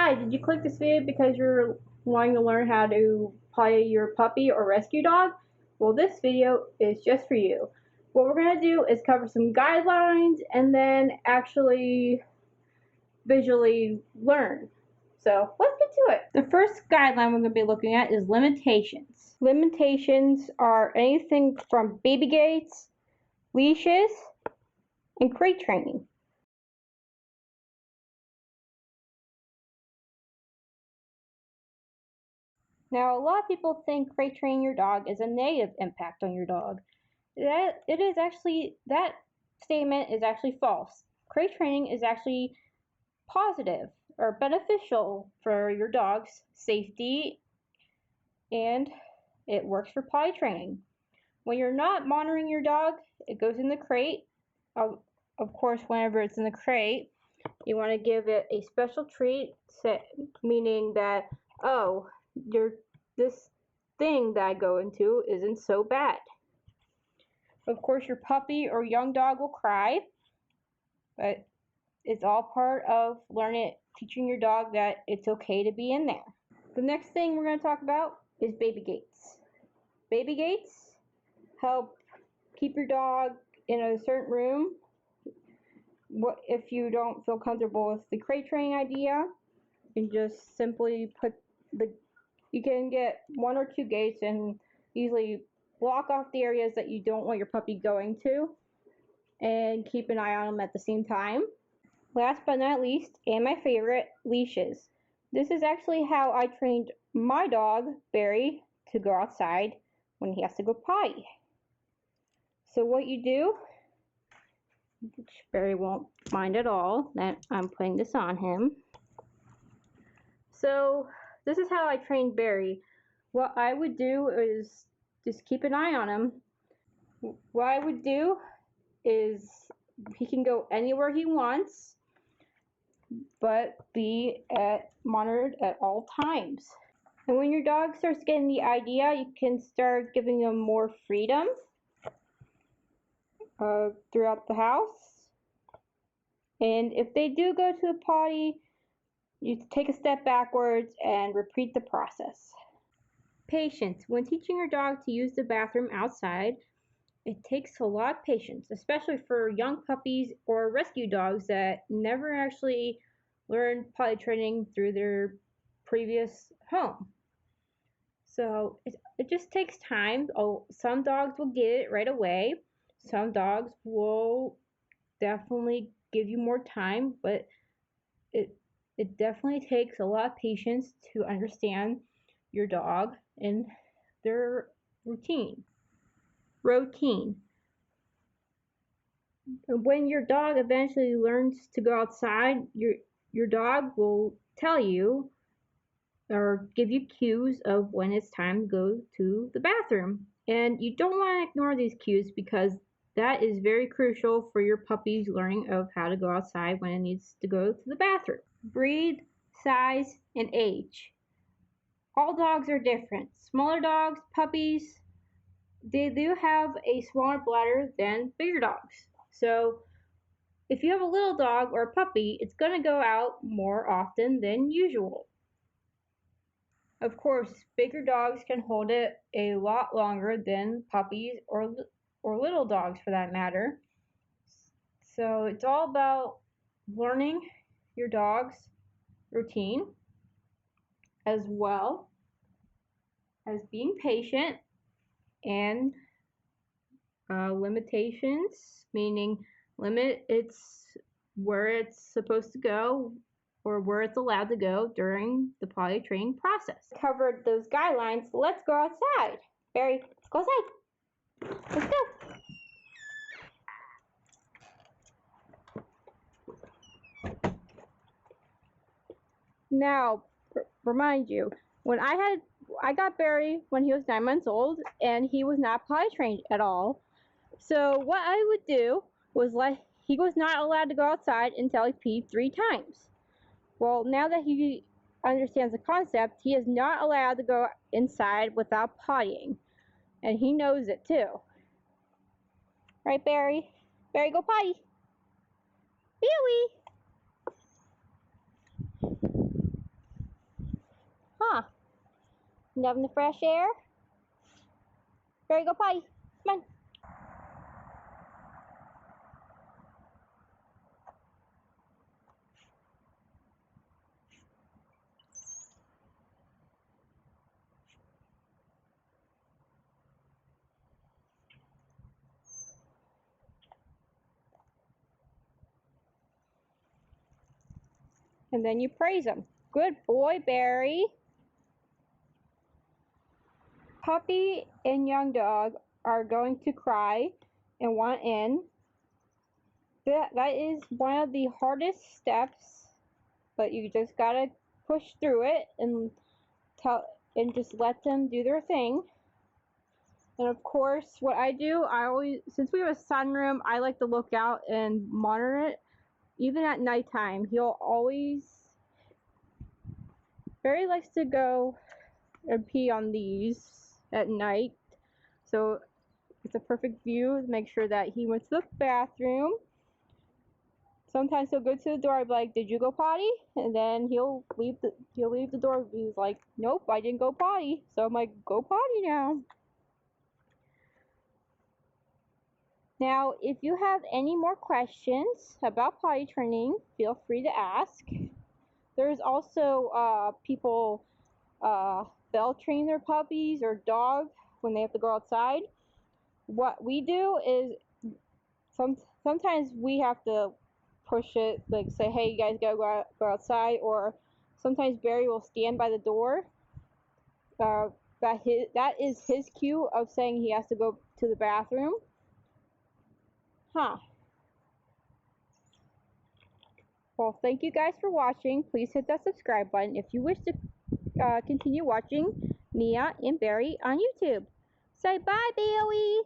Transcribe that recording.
Hi, did you click this video because you're wanting to learn how to potty your puppy or rescue dog? Well, this video is just for you. What we're going to do is cover some guidelines and then actually visually learn. So let's get to it. The first guideline we're going to be looking at is limitations. Limitations are anything from baby gates, leashes, and crate training. Now, a lot of people think crate training your dog is a negative impact on your dog. That statement is actually false. Crate training is actually positive or beneficial for your dog's safety, and it works for potty training. When you're not monitoring your dog, it goes in the crate. Of course, whenever it's in the crate, you want to give it a special treat, meaning that, oh, this thing that I go into isn't so bad. Of course, your puppy or young dog will cry, but it's all part of teaching your dog that it's okay to be in there. The next thing we're going to talk about is baby gates. Baby gates help keep your dog in a certain room. If you don't feel comfortable with the crate training idea, you can just simply you can get 1 or 2 gates and easily block off the areas that you don't want your puppy going to and keep an eye on them at the same time. Last but not least, and my favorite, leashes. This is actually how I trained my dog, Barry, to go outside when he has to go potty. So what you do, which Barry won't mind at all that I'm putting this on him. So this is how I trained Barry. What I would do is just keep an eye on him. What I would do is he can go anywhere he wants, but be monitored at all times. And when your dog starts getting the idea, you can start giving them more freedom throughout the house. And if they do go to the potty, you take a step backwards and repeat the process. Patience. When teaching your dog to use the bathroom outside, it takes a lot of patience, especially for young puppies or rescue dogs that never actually learned potty training through their previous home. So it just takes time. Some dogs will get it right away. Some dogs will definitely give you more time, but it definitely takes a lot of patience to understand your dog and their routine. When your dog eventually learns to go outside, your dog will tell you or give you cues of when it's time to go to the bathroom. And you don't want to ignore these cues because that is very crucial for your puppy's learning of how to go outside when it needs to go to the bathroom. Breed, size, and age. All dogs are different. Smaller dogs, puppies, they do have a smaller bladder than bigger dogs. So if you have a little dog or a puppy, it's going to go out more often than usual. Of course, bigger dogs can hold it a lot longer than puppies or little dogs for that matter. So it's all about learning your dog's routine as well as being patient, and limitations, meaning limit where it's supposed to go or where it's allowed to go during the potty training process. Covered those guidelines. Let's go outside. Barry, let's go outside. Let's go. Now, remind you, when I got Barry when he was 9 months old, and he was not potty trained at all. So what I would do was he was not allowed to go outside until he peed 3 times. Well, now that he understands the concept, he is not allowed to go inside without pottying, and he knows it too. Right, Barry? Barry, go potty. Wee-wee. Loving the fresh air? Barry, go potty. Come on. And then you praise him. Good boy, Barry. Puppy and young dog are going to cry and want in. That is one of the hardest steps, but you just gotta push through it and just let them do their thing. And of course, what I do, since we have a sunroom, I like to look out and monitor it. Even at nighttime, Barry likes to go and pee on these at night. So it's a perfect view to make sure that he went to the bathroom. Sometimes he'll go to the door. I'll be like, "Did you go potty?" And then he'll leave the door. He's like, "Nope, I didn't go potty." So I'm like, "Go potty now." Now, if you have any more questions about potty training, feel free to ask. There's also people bell train their puppies or dogs when they have to go outside. What we do is sometimes we have to push it, like say, "Hey, you guys gotta go outside," or sometimes Barry will stand by the door. That is his cue of saying he has to go to the bathroom. Well, thank you guys for watching. Please hit that subscribe button if you wish to continue watching Mia and Barry on YouTube. Say bye, Bailey!